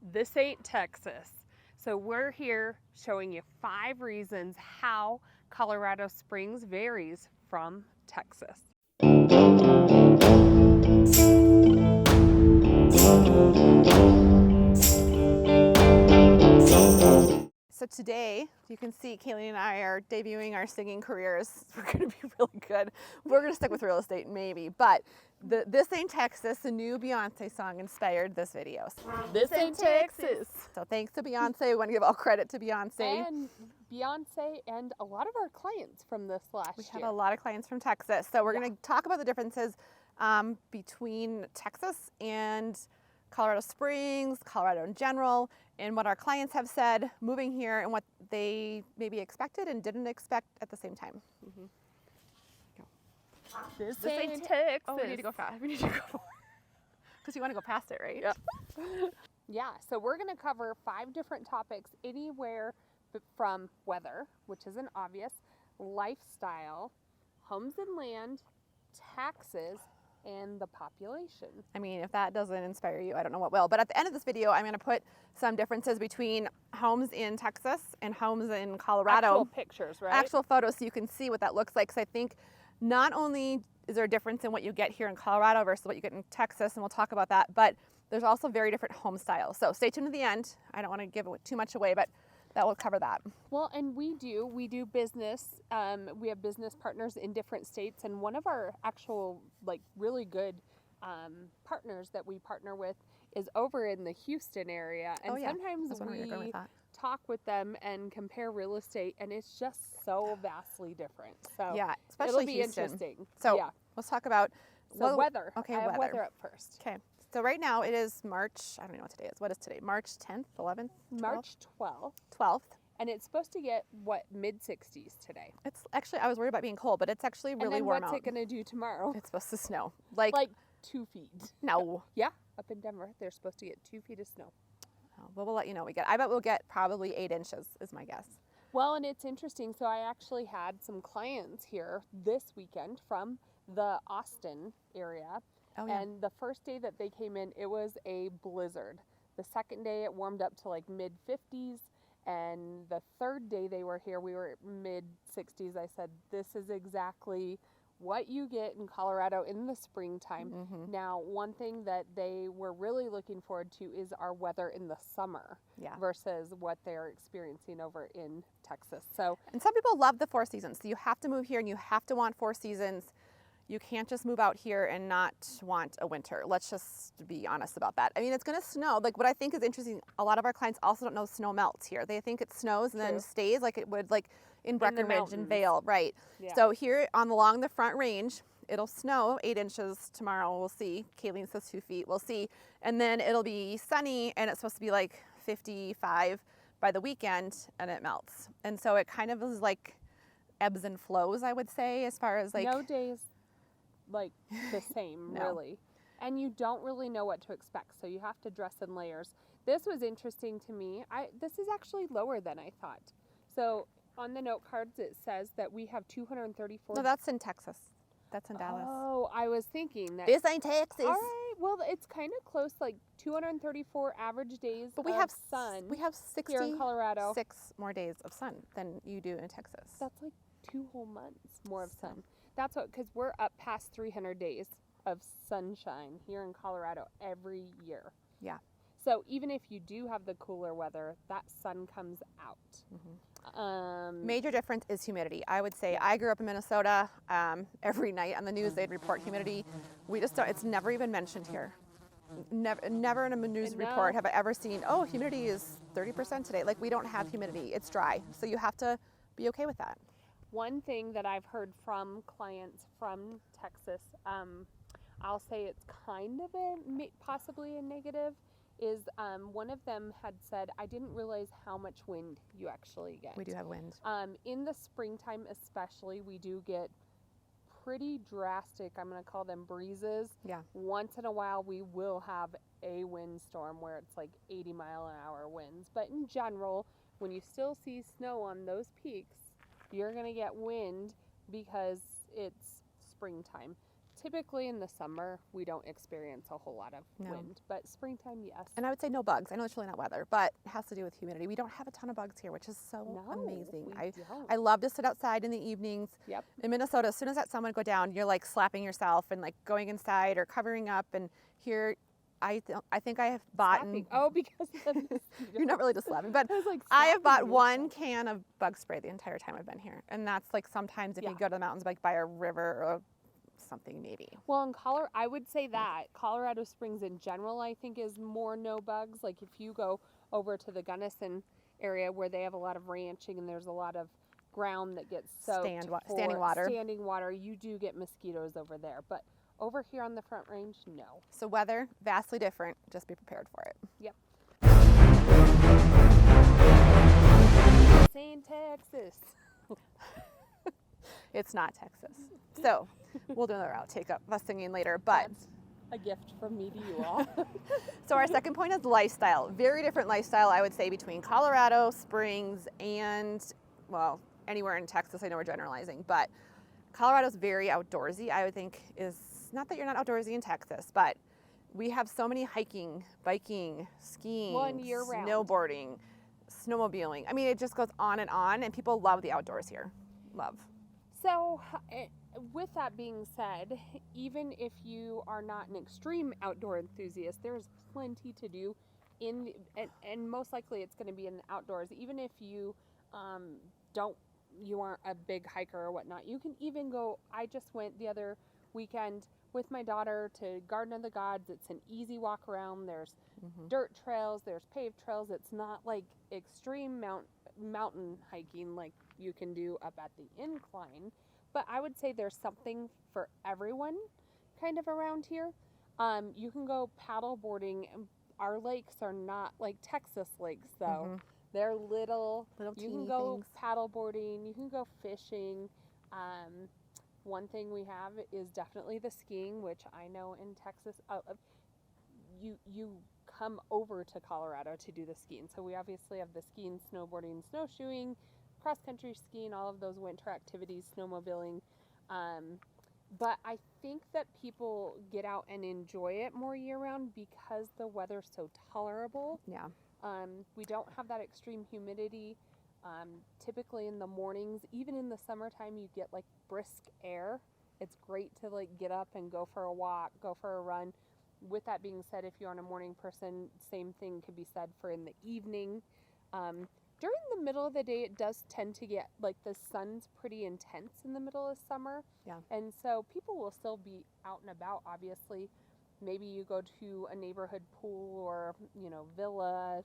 This ain't Texas. So we're here showing you 5 reasons how Colorado Springs varies from Texas. So today, you can see Kaylee and I are debuting our singing careers. We're going to be really good. We're going to stick with real estate, maybe. But This Ain't Texas, the new Beyonce song, inspired this video. This ain't Texas. So thanks to Beyonce. We want to give all credit to Beyonce. And Beyonce and a lot of our clients from this last year. We have a lot of clients from Texas. So we're going to talk about the differences between Texas and Colorado Springs, Colorado in general, and what our clients have said moving here and what they maybe expected and didn't expect at the same time. Mm-hmm. This ain't Texas. Oh, we need to go fast. We need to go because you want to go past it, right? Yep. Yeah, so we're going to cover 5 different topics, anywhere from weather, which isn't obvious, lifestyle, homes and land, taxes, and the population. I mean, if that doesn't inspire you, I don't know what will. But at the end of this video, I'm going to put some differences between homes in Texas and homes in Colorado. Actual pictures, right? Actual photos, so you can see what that looks like. Because I think not only is there a difference in what you get here in Colorado versus what you get in Texas, and we'll talk about that, but there's also very different home styles. So stay tuned to the end. I don't want to give too much away, but that will cover that. Well, and we do business. We have business partners in different states, and one of our actual really good partners that we partner with is over in the Houston area, and sometimes we talk with them and compare real estate, and it's just so vastly different. So yeah, especially it'll be Houston. Interesting. So yeah, let's talk about weather. Okay, I have weather up first. Okay. So right now it is March, I don't know what today is. What is today? March 10th, 11th? 12th? March 12th. 12th. And it's supposed to get, mid-60s today. It's actually, I was worried about being cold, but it's actually really warm out. And then what's it going to do tomorrow? It's supposed to snow. Like 2 feet. No. Yeah, up in Denver, they're supposed to get 2 feet of snow. Oh, well, we'll let you know what we get. I bet we'll get probably 8 inches is my guess. Well, and it's interesting. So I actually had some clients here this weekend from the Austin area. Oh, yeah. And the first day that they came in, it was a blizzard. The second day it warmed up to mid-50s. And the third day they were here, we were at mid-60s. I said, this is exactly what you get in Colorado in the springtime. Mm-hmm. Now, one thing that they were really looking forward to is our weather in the summer versus what they're experiencing over in Texas. And some people love the 4 seasons. So you have to move here and you have to want 4 seasons. You can't just move out here and not want a winter. Let's just be honest about that. I mean, it's going to snow. What I think is interesting, a lot of our clients also don't know snow melts here. They think it snows and then stays like it would in Breckenridge and Vail, right? Yeah. So here along the Front Range, it'll snow 8 inches tomorrow. We'll see. Kayleen says 2 feet. We'll see. And then it'll be sunny and it's supposed to be 55 by the weekend and it melts. And so it kind of is ebbs and flows, I would say, as far as no days the same. No. Really. And you don't really know what to expect, so you have to dress in layers. This was interesting to me. This is actually lower than I thought. So on the note cards it says that we have 234. No, that's in Texas. That's in Dallas. Oh, I was thinking that. This ain't Texas. All right. Well, it's kind of close, 234 average days but we have sun. We have 60 here in Colorado. 6 more days of sun than you do in Texas. That's 2 whole months more of sun. That's because we're up past 300 days of sunshine here in Colorado every year. Yeah. So even if you do have the cooler weather, that sun comes out. Mm-hmm. Major difference is humidity. I would say I grew up in Minnesota. Every night on the news they'd report humidity. We just don't. It's never even mentioned here. Never in a news report have I ever seen, oh, humidity is 30% today. We don't have humidity. It's dry. So you have to be okay with that. One thing that I've heard from clients from Texas, I'll say it's kind of possibly a negative, is one of them had said, I didn't realize how much wind you actually get. We do have wind. In the springtime especially, we do get pretty drastic, I'm going to call them breezes. Yeah. Once in a while we will have a windstorm where it's 80-mile-an-hour winds. But in general, when you still see snow on those peaks, you're going to get wind because it's springtime. typically in the summer, we don't experience a whole lot of No. wind, but springtime, yes. And I would say no bugs. I know it's really not weather, but it has to do with humidity. We don't have a ton of bugs here, which is so No, amazing. we I don't. love to sit outside in the evenings. Yep. In Minnesota, as soon as that sun would go down, you're like slapping yourself and like going inside or covering up. And here, I think I have bought. Slapping. Oh, because of the mosquitoes. You're not really just slapping, but I was like, I have bought slapping one yourself. can of bug spray the entire time I've been here. And that's like sometimes if Yeah. you go to the mountains, like by a river or something maybe. Well, in Colorado, I would say that Colorado Springs in general, I think, is more no bugs. Like if you go over to the Gunnison area where they have a lot of ranching and there's a lot of ground that gets soaked Standing water. standing water, you do get mosquitoes over there. But over here on the Front Range, no. So weather, vastly different. Just be prepared for it. Yep. St. Texas. It's not Texas. So we'll do another outtake of us singing later. But That's a gift from me to you all. so our second point is lifestyle. Very different lifestyle, I would say, between Colorado Springs and, well, anywhere in Texas. I know we're generalizing, but Colorado's very outdoorsy, I would think is, not that you're not outdoorsy in Texas, but we have so many hiking, biking, skiing, One year round. snowboarding, snowmobiling. I mean, it just goes on, and people love the outdoors here. Love. So, with that being said, even if you are not an extreme outdoor enthusiast, there's plenty to do and most likely it's going to be in the outdoors. Even if you you aren't a big hiker or whatnot, you can even go. I just went the other weekend with my daughter to Garden of the Gods. It's an easy walk around. There's dirt trails, there's paved trails. It's not like extreme mountain hiking like you can do up at the incline, but I would say there's something for everyone kind of around here. You can go paddle boarding. Our lakes are not like Texas lakes though. They're little you teeny can go things. paddle boarding, you can go fishing. One thing we have is definitely the skiing, which I know in Texas you come over to Colorado to do the skiing. So we obviously have the skiing, snowboarding, snowshoeing, cross-country skiing, all of those winter activities, snowmobiling. But I think that people get out and enjoy it more year-round because the weather's so tolerable. Yeah. We don't have that extreme humidity. Typically in the mornings, even in the summertime, you get like brisk air. It's great to like get up and go for a walk, go for a run. With that being said, if you're a morning person, same thing could be said for in the evening. During the middle of the day, it does tend to get like the sun's pretty intense in the middle of summer. Yeah. And so people will still be out and about, obviously. Maybe you go to a neighborhood pool or, villa.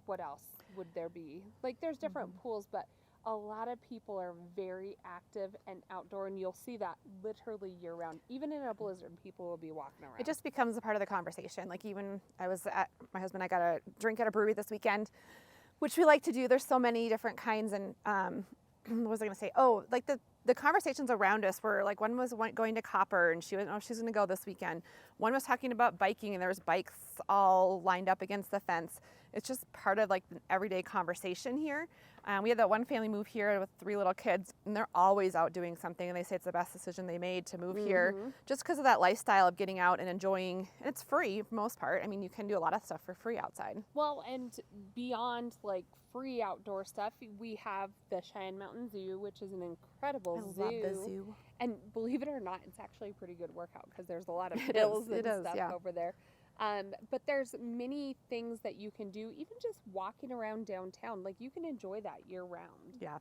What else would there be? Like there's different pools, but a lot of people are very active and outdoor, and you'll see that literally year round. Even in a blizzard, people will be walking around. It just becomes a part of the conversation. Like even my husband and I got a drink at a brewery this weekend, which we like to do. There's so many different kinds, and what was I going to say? Oh, like the conversations around us were like one was going to Copper, and she's going to go this weekend. One was talking about biking, and there was bikes all lined up against the fence. It's just part of like the everyday conversation here. We had that one family move here with 3 little kids, and they're always out doing something, and they say it's the best decision they made to move here just because of that lifestyle of getting out and enjoying. And it's free for the most part. I mean, you can do a lot of stuff for free outside. Well, and beyond like free outdoor stuff, we have the Cheyenne Mountain Zoo, which is an incredible zoo. I love the zoo. And believe it or not, it's actually a pretty good workout because there's a lot of It hills is, and stuff yeah. over there. But there's many things that you can do, even just walking around downtown. Like you can enjoy that year round. Yeah.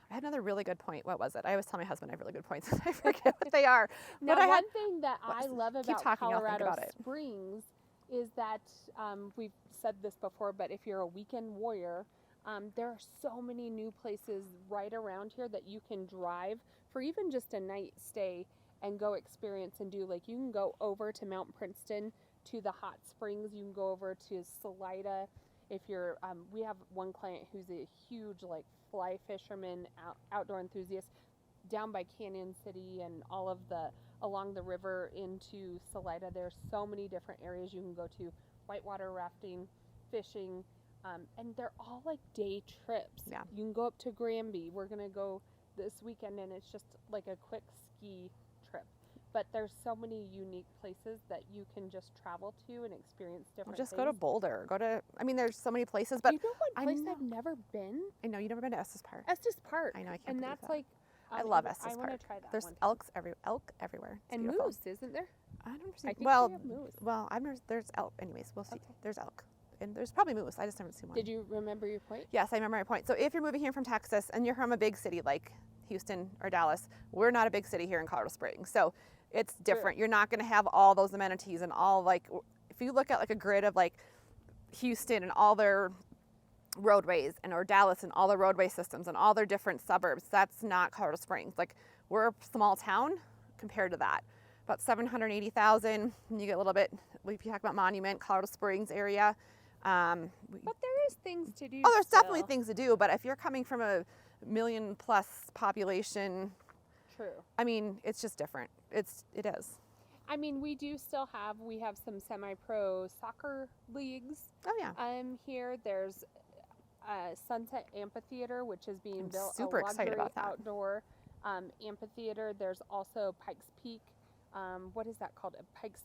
I had another really good point. What was it? I always tell my husband I have really good points. I forget what they are. Now, but one thing that I love about talking, I'll think Colorado about it. Springs is that we've said this before, but if you're a weekend warrior, there are so many new places right around here that you can drive for even just a night stay and go experience and do. Like you can go over to Mount Princeton to the hot springs. You can go over to Salida. If you're, we have one client who's a huge like fly fisherman, outdoor enthusiast, down by Canyon City and all of along the river into Salida. There's so many different areas you can go to, whitewater rafting, fishing, and they're all like day trips. Yeah. You can go up to Granby. We're gonna go this weekend, and it's just like a quick ski trip. but there's so many unique places that you can just travel to and experience Or different just things. go to Boulder. I mean, there's so many places, but you know what I place know- I've never been? I know you've never been to Estes Park. Estes Park. I know, I can't And believe that's that. like, I love Estes I Park. want to try that There's one. elk everywhere. It's And beautiful. moose, isn't there? I don't I see. think Well, we have moose. well, I've never. There's elk. Anyways, we'll see. Okay. There's elk, and there's probably moose. I just haven't seen one. Did you remember your point? Yes, I remember my point. So if you're moving here from Texas and you're from a big city like Houston or Dallas, we're not a big city here in Colorado Springs, so it's different. You're not going to have all those amenities and all like. If you look at like a grid of like Houston and all their roadways or Dallas and all the roadway systems and all their different suburbs, that's not Colorado Springs. Like we're a small town compared to that. About 780,000. And you get a little bit, if you talk about Monument, Colorado Springs area. But there is things to do. Oh, there's still. definitely things to do, but if you're coming from a million plus population, True. I mean, it's just different. It is. I mean, we have some semi-pro soccer leagues. Oh yeah. Here there's Sunset Amphitheater, which is being I'm built. super a excited about luxury that. Outdoor amphitheater. There's also Pikes Peak. What is that called? A Pikes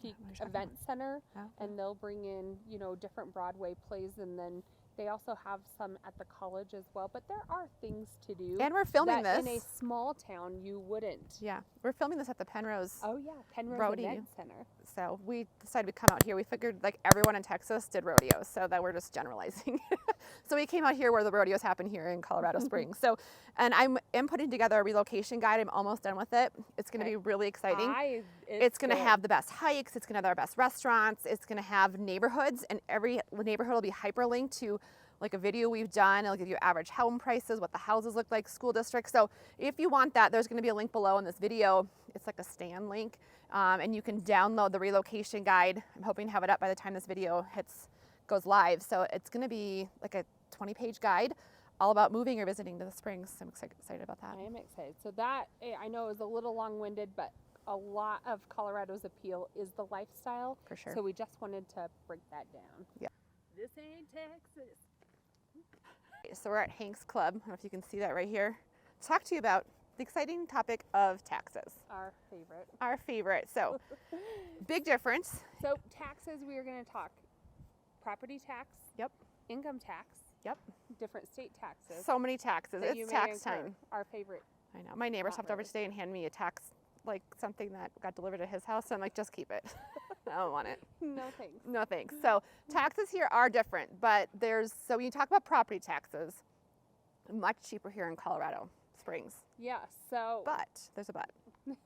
Peak what you're talking Event Center, Oh. and they'll bring in different Broadway plays, and then they also have some at the college as well. But there are things to do. And we're filming that this. in a small town you wouldn't. Yeah, we're filming this at the Penrose. Oh yeah, Penrose Rodeo. Event Center. So we decided to come out here. We figured like everyone in Texas did rodeos, so that we're just generalizing. So we came out here where the rodeos happen here in Colorado Springs. So, and I am putting together a relocation guide. I'm almost done with it. It's going to be really exciting. It's going to have the best hikes. It's going to have our best restaurants. It's going to have neighborhoods, and every neighborhood will be hyperlinked to like a video we've done. It'll give you average home prices, what the houses look like, school districts. So if you want that, there's going to be a link below in this video. It's like a scan link, and you can download the relocation guide. I'm hoping to have it up by the time this video goes live. So it's going to be like a 20-page guide all about moving or visiting to the Springs. I'm excited about that. I am excited. So that, I know, is a little long-winded, but a lot of Colorado's appeal is the lifestyle. For sure. So we just wanted to break that down. Yeah. This ain't Texas. So we're at Hank's Club. I don't know if you can see that right here. Talk to you about the exciting topic of taxes. Our favorite. Our favorite. So big difference. So taxes, we are going to talk property tax. Yep. Income tax. Yep. Different state taxes. So many taxes. that you It's may tax incur. time. Our favorite. I know. My neighbor Not stopped over really. today and handed me a tax, like something that got delivered at his house. So I'm like, just keep it. I don't want it. No thanks. No thanks. So taxes here are different, but so when you talk about property taxes, much cheaper here in Colorado Springs. Yeah. So. But there's a but.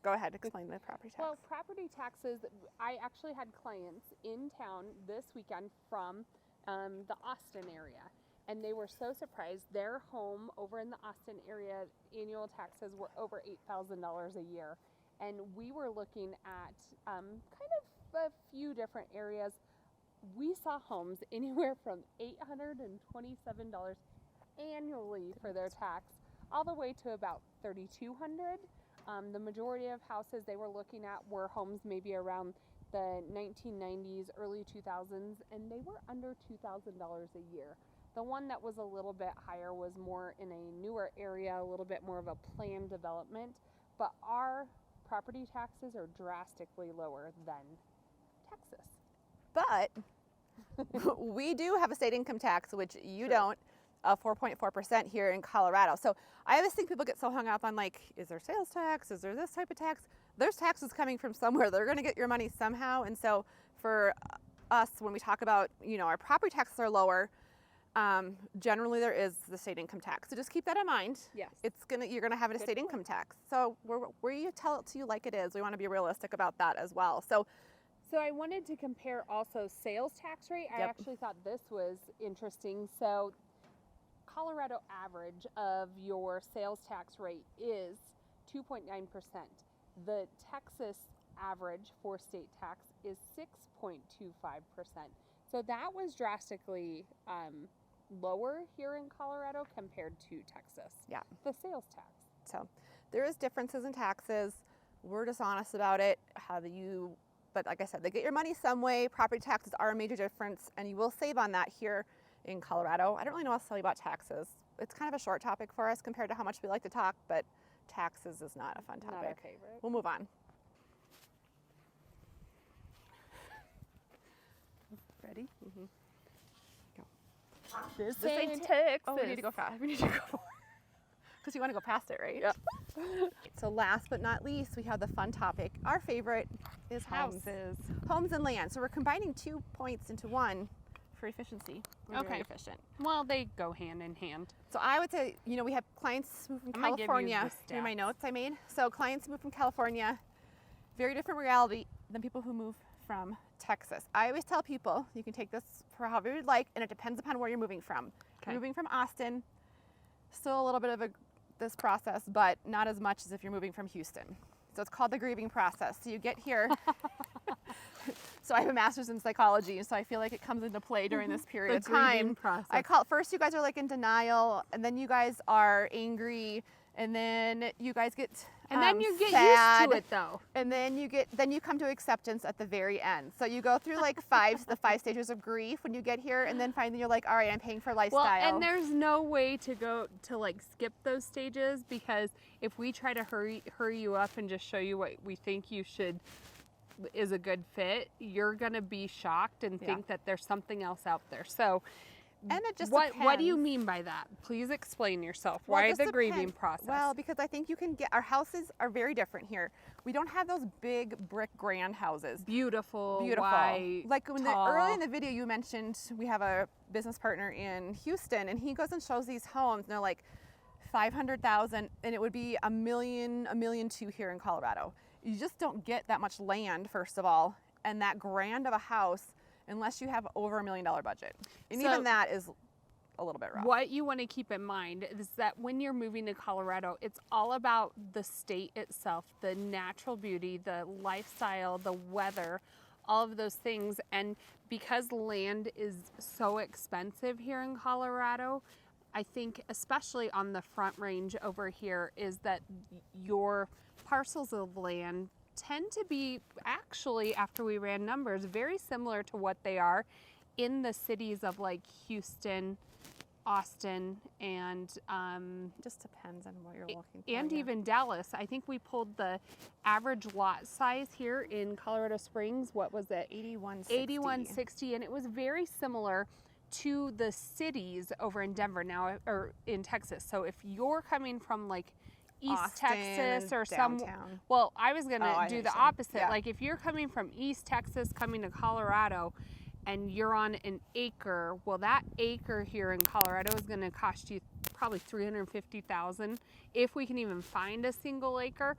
Go ahead, explain the property tax. Well, property taxes, I actually had clients in town this weekend from the Austin area, and they were so surprised. Their home over in the Austin area, annual taxes were over $8,000 a year, and we were looking at kind of a few different areas. We saw homes anywhere from $827 annually for their tax, all the way to about $3,200. The majority of houses they were looking at were homes maybe around the 1990s, early 2000s, and they were under $2,000 a year. The one that was a little bit higher was more in a newer area, a little bit more of a planned development, but our property taxes are drastically lower than Texas. But we do have a state income tax, which you True. don't, 4.4% here in Colorado. So I always think people get so hung up on like, is there sales tax? Is there this type of tax? There's taxes coming from somewhere. They're going to get your money somehow. And so for us, when we talk about, our property taxes are lower, generally there is the state income tax. So just keep that in mind. Yes. You're gonna have a Good state point. income tax. So we tell it to you like it is. We want to be realistic about that as well. So So I wanted to compare also sales tax rate. I Yep. actually thought this was interesting. So Colorado average of your sales tax rate is 2.9%. The Texas average for state tax is 6.25%. So that was drastically lower here in Colorado compared to Texas. Yeah. The sales tax. So there is differences in taxes. We're just honest about it. But like I said, they get your money some way. Property taxes are a major difference, and you will save on that here in Colorado. I don't really know what to tell you about taxes. It's kind of a short topic for us compared to how much we like to talk, but taxes is not a fun Not our topic. favorite. We'll move on. Ready? Go. This This ain't ain't Texas. Oh, we need to go fast. We need to go because you want to go past it, right? Yep. So last but not least, we have the fun topic. Our favorite is Houses. Homes and land. So we're combining 2 points into one for efficiency. We're Okay. very efficient. Well, they go hand in hand. So I would say, you know, we have clients move from I'm gonna give you California. the Here are my stats. notes I made. So clients move from California, very different reality than people who move from Texas. I always tell people you can take this for however you'd like, and it depends upon where you're moving from. If Okay. you're moving from Austin, still a little bit of this process, but not as much as if you're moving from Houston. So it's called the grieving process. So you get here. So I have a master's in psychology, so I feel like it comes into play during this period of time. Process. I call it, first you guys are like in denial, and then you guys are angry, and then you guys get and then you get sad, used to it though. and then you come to acceptance at the very end. So you go through like the 5 stages of grief when you get here, and then finally you're like, all right, I'm paying for lifestyle. Well, and there's no way to go to like skip those stages, because if we try to hurry you up and just show you what we think you should is a good fit, you're gonna be shocked and think that there's something else out there. So and it just what do you depends. mean by that? Please explain yourself. Well, it Why just the grieving depends. process? Well, because I think you can get, our houses are very different here. We don't have those big brick grand houses. beautiful, Beautiful. white, Like when tall. early in the video you mentioned we have a business partner in Houston, and he goes and shows these homes, and they're like 500,000, and it would be $1 million, $1.2 million here in Colorado. You just don't get that much land, first of all, and that grand of a house unless you have over $1 million budget. And So- even that is a little bit rough. What you want to keep in mind is that when you're moving to Colorado, it's all about the state itself, the natural beauty, the lifestyle, the weather, all of those things. And because land is so expensive here in Colorado, I think especially on the Front Range over here is that your parcels of land tend to be, actually, after we ran numbers, very similar to what they are in the cities of like Houston, Austin, and Just depends on what you're looking for. and yeah. even Dallas. I think we pulled the average lot size here in Colorado Springs. What was it? 8160. 8160, and it was very similar to the cities over in Denver now, or in Texas. So if you're coming from like East Austin Texas or and some, downtown. well, I was gonna Oh, I do know the what you're saying. opposite. Yeah. Like if you're coming from East Texas coming to Colorado, and you're on an acre, well, that acre here in Colorado is going to cost you probably $350,000 if we can even find a single acre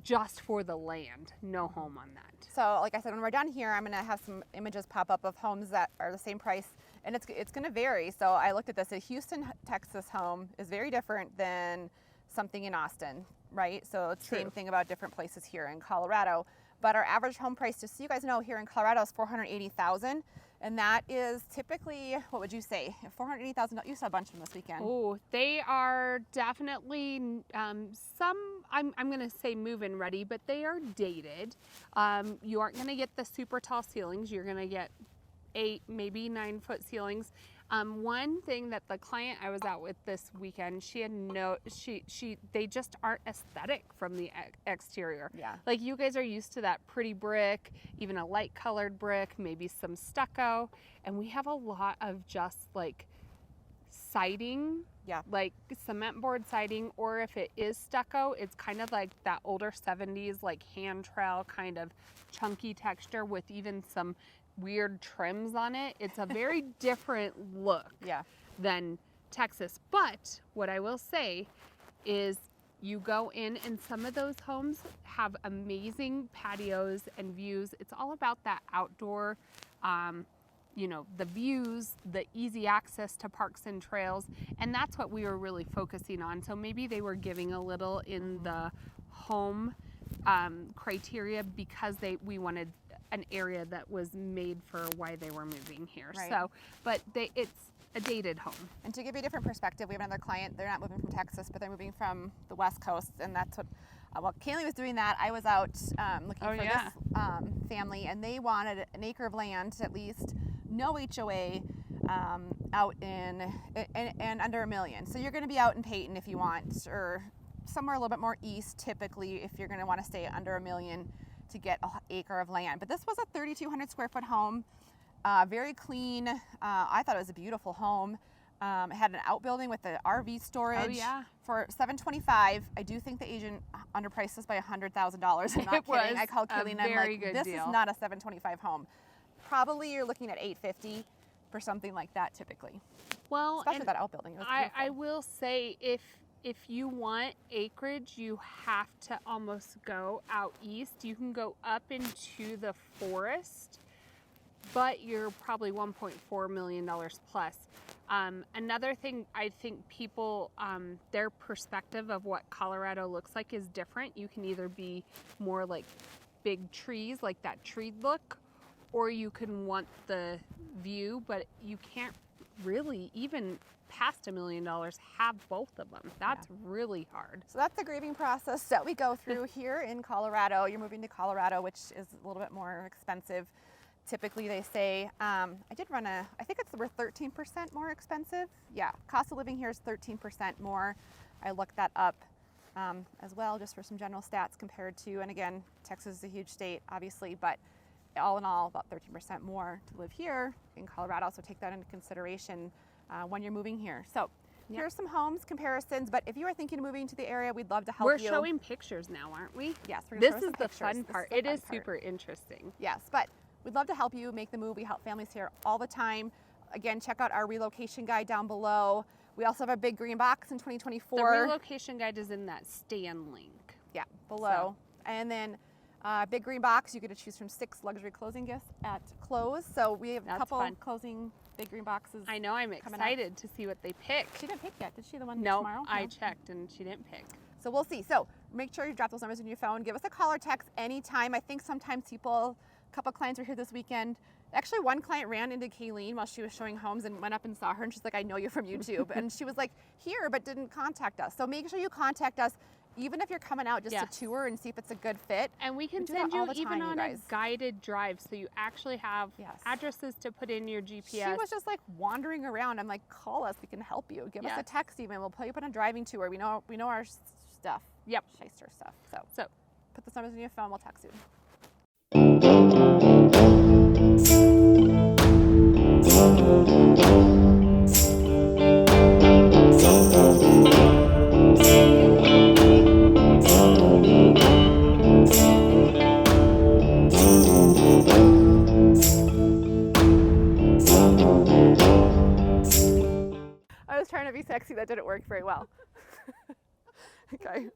just for the land. No home on that. So, like I said, when we're done here, I'm going to have some images pop up of homes that are the same price, and it's going to vary. So I looked at this. A Houston, Texas home is very different than something in Austin, right? So it's the same True. thing about different places here in Colorado. But our average home price, just so you guys know, here in Colorado is $480,000, and that is typically, what would you say, $480,000? You saw a bunch of them this weekend. Oh, they are definitely some, I'm going to say move-in ready, but they are dated. You aren't going to get the super tall ceilings. You're going to get 8, maybe 9 foot ceilings. One thing that the client I was out with this weekend, she had they just aren't aesthetic from the exterior. Yeah. Like you guys are used to that pretty brick, even a light colored brick, maybe some stucco. And we have a lot of just like siding, Yeah. like cement board siding, or if it is stucco, it's kind of like that older 70s, like hand trowel kind of chunky texture with even some weird trims on it. It's a very different look Yeah. than Texas. But what I will say is you go in and some of those homes have amazing patios and views. It's all about that outdoor, the views, the easy access to parks and trails. And that's what we were really focusing on. So maybe they were giving a little in the home criteria because we wanted an area that was made for why they were moving here. Right. So, but it's a dated home. And to give you a different perspective, we have another client. They're not moving from Texas, but they're moving from the West Coast, and that's what. While Kaylee was doing that, I was out looking for this family, and they wanted an acre of land at least, no HOA, out in and under $1 million. So you're going to be out in Peyton if you want, or somewhere a little bit more east. Typically, if you're going to want to stay under $1 million to get an acre of land. But this was a 3,200 square foot home. Very clean. I thought it was a beautiful home. It had an outbuilding with the RV storage. Oh, yeah. For $725. I do think the agent underpriced this by $100,000. I'm not It kidding. was I called a Kaylee and I'm very like, good this deal. is not a $725 home. Probably you're looking at $850 for something like that typically. Well, Especially and that outbuilding. It was I beautiful. will say if you want acreage, you have to almost go out east. You can go up into the forest, but you're probably $1.4 million plus. Another thing, I think people, their perspective of what Colorado looks like is different. You can either be more like big trees, like that tree look, or you can want the view, but you can't really, even past $1 million, have both of them. That's really hard. So that's the grieving process that we go through here in Colorado. You're moving to Colorado, which is a little bit more expensive. Typically they say, I think we're 13% more expensive. Yeah, cost of living here is 13% more. I looked that up as well, just for some general stats compared to, and again, Texas is a huge state, obviously, but all in all, about 13% more to live here in Colorado. So take that into consideration when you're moving here. So here's some homes comparisons, but if you are thinking of moving to the area, we'd love to help We're you. showing pictures now, aren't we? Yes, we're gonna This show is some the pictures. fun This part. the It fun is part. super interesting. Yes, but we'd love to help you make the move. We help families here all the time. Again, check out our relocation guide down below. We also have a big green box in 2024. The relocation guide is in that Stan link. Yeah, below. And then big green box, you get to choose from 6 luxury closing gifts at close. So we have a couple closing big green boxes. I know, I'm excited to see what they pick. She didn't pick yet, did she? The one No, tomorrow? I checked and she didn't pick. So we'll see. So make sure you drop those numbers in your phone. Give us a call or text anytime. I think sometimes a couple clients were here this weekend. Actually, one client ran into Kayleen while she was showing homes and went up and saw her, and she's like, I know you from YouTube. And she was like, here, but didn't contact us. So make sure you contact us, even if you're coming out just to tour and see if it's a good fit. And we can do send that all you the even time, on you a guys. guided drive, so you actually have addresses to put in your GPS. She was just like wandering around. I'm like, call us, we can help you. Give us a text even. We'll put you up on a driving tour. We know our stuff. Yep. Shyster stuff. So put the numbers in your phone, we'll text you. I was trying to be sexy, that didn't work very well. Okay.